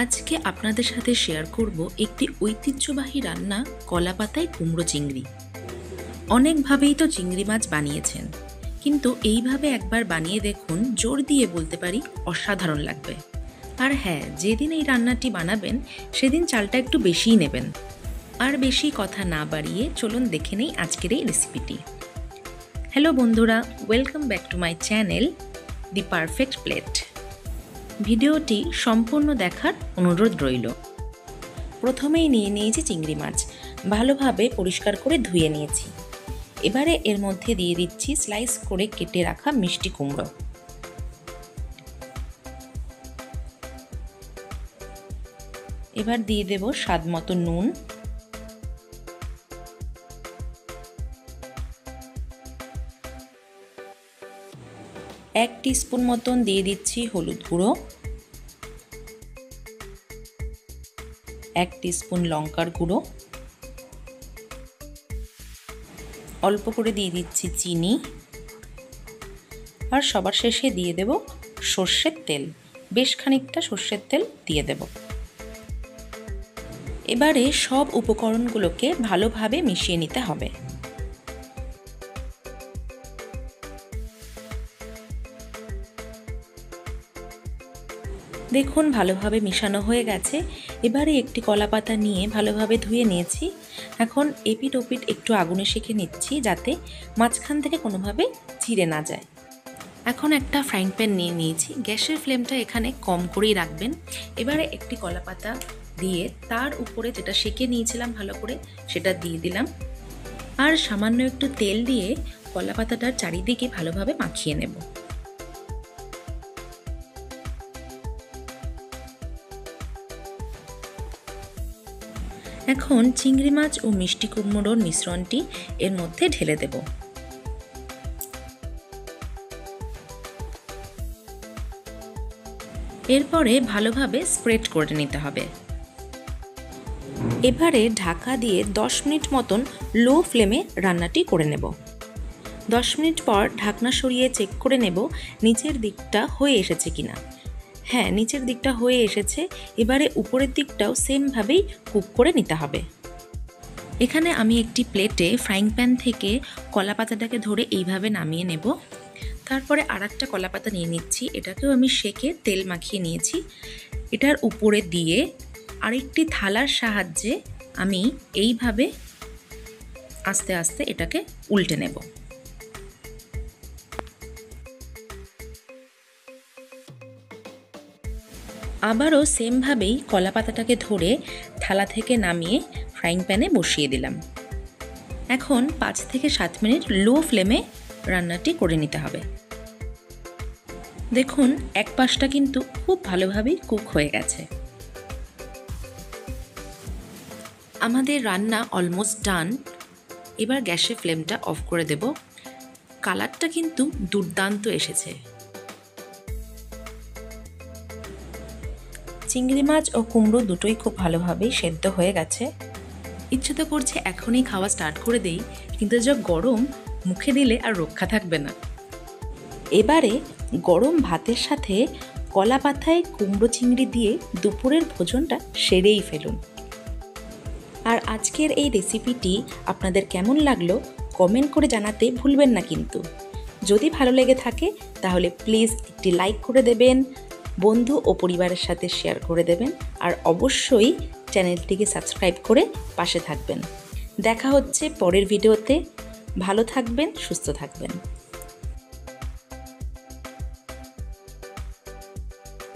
আজকে আপনাদের সাথে শেয়ার করব একটি ঐতিহ্যবাহী রান্না কলাপাতায় কুমড়ো চিংড়ি। অনেকভাবেই তো চিংড়ি মাছ বানিয়েছেন, কিন্তু এইভাবে একবার বানিয়ে দেখুন, জোর দিয়ে বলতে পারি অসাধারণ লাগবে। আর হ্যাঁ, যেদিন এই রান্নাটি বানাবেন সেদিন চালটা একটু বেশিই নেবেন। আর বেশি কথা না বাড়িয়ে চলুন দেখে নেই আজকের এই রেসিপিটি। হ্যালো বন্ধুরা, welcome back to my channel the perfect plate. ভিডিওটি সম্পূর্ণ দেখার অনুরোধ রইল। প্রথমেই নিয়ে নিয়েছি চিংড়ি মাছ, ভালোভাবে পরিষ্কার করে ধুয়ে নিয়েছি। এবারে এর মধ্যে দিয়ে দিচ্ছি স্লাইস করে কেটে রাখা মিষ্টি কুমড়ো। এবার দিয়ে দেব স্বাদ মতো নুন, এক টিস্পুন মতন দিয়ে দিচ্ছি হলুদ গুঁড়ো, এক টিস্পুন লঙ্কার গুঁড়ো, অল্প করে দিয়ে দিচ্ছি চিনি, আর সবার শেষে দিয়ে দেব সর্ষের তেল। বেশ খানিকটা সর্ষের তেল দিয়ে দেব। এবারে সব উপকরণগুলোকে ভালোভাবে মিশিয়ে নিতে হবে। দেখুন ভালোভাবে মিশানো হয়ে গেছে। এবারে একটি কলাপাতা নিয়ে ভালোভাবে ধুয়ে নিয়েছি। এখন এপিট ওপিট একটু আগুনে সেঁকে নিচ্ছি, যাতে মাঝখান থেকে কোনোভাবে ছিঁড়ে না যায়। এখন একটা ফ্রাইং প্যান নিয়ে নিয়েছি, গ্যাসের ফ্লেমটা এখানে কম করেই রাখবেন। এবারে একটি কলাপাতা দিয়ে তার উপরে যেটা সেঁকে নিয়েছিলাম ভালো করে সেটা দিয়ে দিলাম, আর সামান্য একটু তেল দিয়ে কলাপাতাটার চারিদিকে ভালোভাবে মাখিয়ে নেব। এখন চিংড়ি মাছ ও মিষ্টি কুমড়োর মিশ্রণটি এর মধ্যে ঢেলে দেব। এরপরে ভালোভাবে স্প্রেড করে নিতে হবে। এবারে ঢাকা দিয়ে 10 মিনিট মতন লো ফ্লেমে রান্নাটি করে নেব। 10 মিনিট পর ঢাকনা সরিয়ে চেক করে নেব নিচের দিকটা হয়ে এসেছে কিনা। হ্যাঁ, নিচের দিকটা হয়ে এসেছে। এবারে উপরের দিকটাও সেমভাবেই কুক করে নিতে হবে। এখানে আমি একটি প্লেটে ফ্রাইং প্যান থেকে কলাপাতাটাকে ধরে এইভাবে নামিয়ে নেব। তারপরে আর একটা কলাপাতা নিয়ে নিচ্ছি, এটাকেও আমি সেঁকে তেল মাখিয়ে নিয়েছি। এটার উপরে দিয়ে আরেকটি থালার সাহায্যে আমি এইভাবে আস্তে আস্তে এটাকে উল্টে নেব। আবারও সেমভাবেই কলাপাতাটাকে ধরে থালা থেকে নামিয়ে ফ্রাইং প্যানে বসিয়ে দিলাম। এখন 5 থেকে 7 মিনিট লো ফ্লেমে রান্নাটি করে নিতে হবে। দেখুন এক পাশটা কিন্তু খুব ভালোভাবেই কুক হয়ে গেছে। আমাদের রান্না অলমোস্ট ডান। এবার গ্যাসের ফ্লেমটা অফ করে দেব। কালারটা কিন্তু দুর্দান্ত এসেছে। চিংড়ি মাছ ও কুমড়ো দুটোই খুব ভালোভাবেই সেদ্ধ হয়ে গেছে। ইচ্ছে তো করছে এখনই খাওয়া স্টার্ট করে দেই, কিন্তু যা গরম, মুখে দিলে আর রক্ষা থাকবে না। এবারে গরম ভাতের সাথে কলা পাতায় কুমড়ো চিংড়ি দিয়ে দুপুরের ভোজনটা সেরেই ফেলুন। আর আজকের এই রেসিপিটি আপনাদের কেমন লাগলো কমেন্ট করে জানাতে ভুলবেন না কিন্তু। যদি ভালো লেগে থাকে তাহলে প্লিজ একটি লাইক করে দেবেন, বন্ধু ও পরিবারের সাথে শেয়ার করে দেবেন, আর অবশ্যই চ্যানেলটিকে সাবস্ক্রাইব করে পাশে থাকবেন। দেখা হচ্ছে পরের ভিডিওতে। ভালো থাকবেন, সুস্থ থাকবেন।